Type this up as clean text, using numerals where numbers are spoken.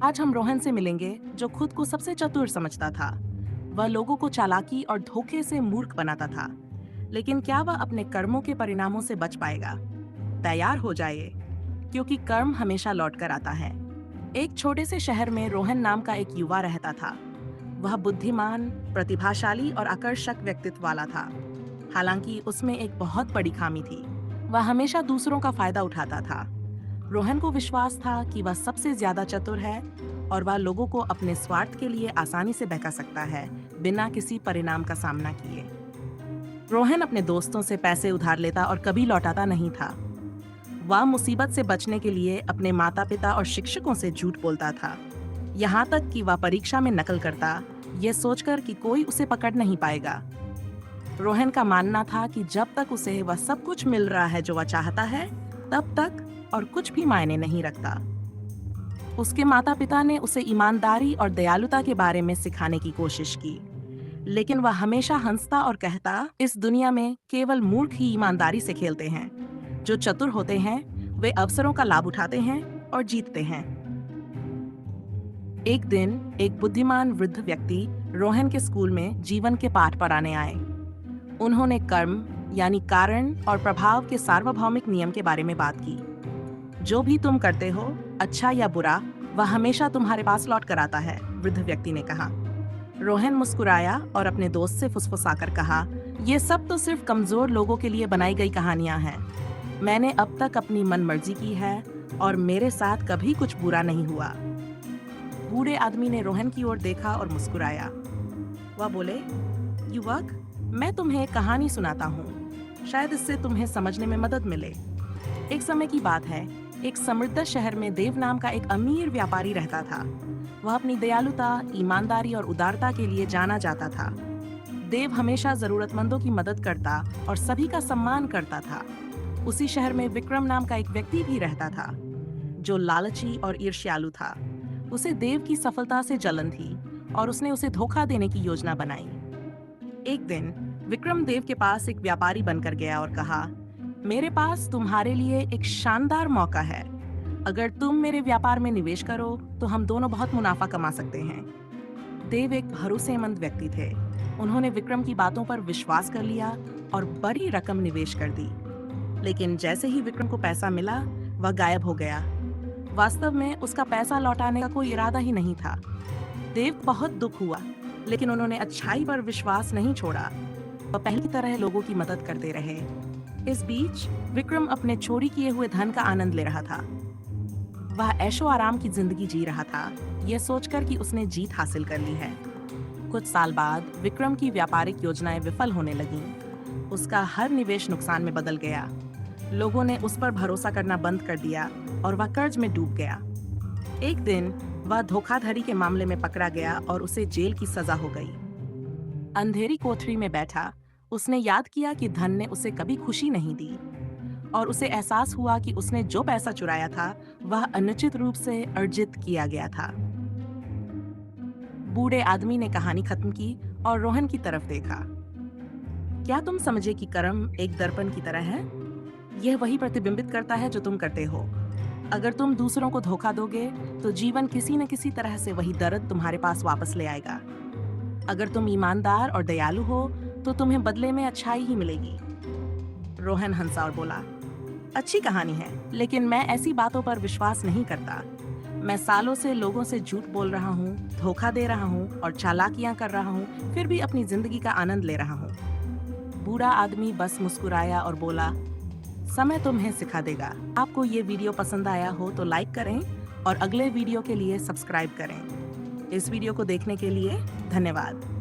आज हम रोहन से मिलेंगे जो खुद को सबसे चतुर समझता था। वह लोगों को चालाकी और धोखे से मूर्ख बनाता था। लेकिन क्या वह अपने कर्मों के परिणामों से बच पाएगा? तैयार हो जाइए, क्योंकि कर्म हमेशा लौट कर आता है। एक छोटे से शहर में रोहन नाम का एक युवा रहता था। वह बुद्धिमान, प्रतिभाशाली और आकर्षक व्यक्तित्व वाला था। हालांकि उसमें एक बहुत बड़ी खामी थी। वह हमेशा दूसरों का फायदा उठाता था। रोहन को विश्वास था कि वह सबसे ज्यादा चतुर है और वह लोगों को अपने स्वार्थ के लिए आसानी से बहका सकता है, बिना किसी परिणाम का सामना किए। रोहन अपने दोस्तों से पैसे उधार लेता और कभी लौटाता नहीं था। वह मुसीबत से बचने के लिए अपने माता पिता और शिक्षकों से झूठ बोलता था। यहाँ तक कि वह परीक्षा में नकल करता, ये सोचकर कि कोई उसे पकड़ नहीं पाएगा। रोहन का मानना था कि जब तक उसे वह सब कुछ मिल रहा है जो वह चाहता है, तब तक और कुछ भी मायने नहीं रखता। उसके माता पिता ने उसे ईमानदारी और दयालुता के बारे में सिखाने की कोशिश की, लेकिन वह हमेशा हंसता और कहता, इस दुनिया में केवल मूर्ख ही ईमानदारी से खेलते हैं। जो चतुर होते हैं वे अवसरों का लाभ उठाते हैं और जीतते हैं। एक दिन एक बुद्धिमान वृद्ध व्यक्ति रोहन के स्कूल में जीवन के पाठ पढ़ाने आए। उन्होंने कर्म यानी कारण और प्रभाव के सार्वभौमिक नियम के बारे में बात की। जो भी तुम करते हो, अच्छा या बुरा, वह हमेशा तुम्हारे पास लौट कर आता है, वृद्ध व्यक्ति ने कहा। रोहन मुस्कुराया और अपने दोस्त से फुसफुसाकर कहा, ये सब तो सिर्फ कमजोर लोगों के लिए बनाई गई कहानियां हैं। मैंने अब तक अपनी मनमर्जी की है और मेरे साथ कभी कुछ बुरा नहीं हुआ। बूढ़े आदमी ने रोहन की ओर देखा और मुस्कुराया। वह बोले, युवक, मैं तुम्हें एक कहानी सुनाता हूँ। शायद इससे तुम्हें समझने में मदद मिले। एक समय की बात है, एक समृद्ध शहर में देव नाम का एक अमीर व्यापारी रहता था। वह अपनी दयालुता, ईमानदारी और उदारता के लिए जाना जाता था। देव हमेशा जरूरतमंदों की मदद करता और सभी का सम्मान करता था। उसी शहर में विक्रम नाम का एक व्यक्ति भी रहता था, जो लालची और ईर्ष्यालु था। उसे देव की सफलता से जलन थी और उसने उसे धोखा देने की योजना बनाई। एक दिन विक्रम देव के पास एक व्यापारी बनकर गया और कहा, मेरे पास तुम्हारे लिए एक शानदार मौका है। अगर तुम मेरे व्यापार में निवेश करो तो हम दोनों बहुत मुनाफा कमा सकते हैं। देव एक भरोसेमंद व्यक्ति थे। उन्होंने विक्रम की बातों पर विश्वास कर लिया और बड़ी रकम निवेश कर दी। लेकिन जैसे ही विक्रम को पैसा मिला, वह गायब हो गया। वास्तव में उसका पैसा लौटाने का कोई इरादा ही नहीं था। देव बहुत दुख हुआ, लेकिन उन्होंने अच्छाई पर विश्वास नहीं छोड़ा। वह पहले की तरह लोगों की मदद करते रहे। इस बीच विक्रम अपने चोरी किए हुए धन का आनंद ले रहा था। वह ऐशो आराम की जिंदगी जी रहा था, यह सोचकर कि उसने जीत हासिल कर ली है। कुछ साल बाद विक्रम की व्यापारिक योजनाएं विफल होने लगीं। उसका हर निवेश नुकसान में बदल गया। लोगों ने उस पर भरोसा करना बंद कर दिया और वह कर्ज में डूब गया। एक दिन वह धोखाधड़ी के मामले में पकड़ा गया और उसे जेल की सजा हो गई। अंधेरी कोठरी में बैठा उसने याद किया कि धन ने उसे कभी खुशी नहीं दी और उसे एहसास हुआ कि उसने जो पैसा चुराया था वह अनुचित रूप से अर्जित किया गया था। बूढ़े आदमी ने कहानी खत्म की और रोहन की तरफ देखा। क्या तुम समझे कि कर्म एक दर्पण की तरह है? यह वही प्रतिबिंबित करता है जो तुम करते हो। अगर तुम दूसरों को धोखा दोगे तो जीवन किसी न किसी तरह से वही दर्द तुम्हारे पास वापस ले आएगा। अगर तुम ईमानदार और दयालु हो तो तुम्हें बदले में अच्छाई ही मिलेगी। रोहन हंसा और बोला, अच्छी कहानी है, लेकिन मैं ऐसी बातों पर विश्वास नहीं करता। मैं सालों से लोगों से झूठ बोल रहा हूँ, धोखा दे रहा हूँ और चालाकियां कर रहा हूँ, फिर भी अपनी जिंदगी का आनंद ले रहा हूँ। बूढ़ा आदमी बस मुस्कुराया और बोला, समय तुम्हें सिखा देगा। आपको ये वीडियो पसंद आया हो तो लाइक करें और अगले वीडियो के लिए सब्सक्राइब करें। इस वीडियो को देखने के लिए धन्यवाद।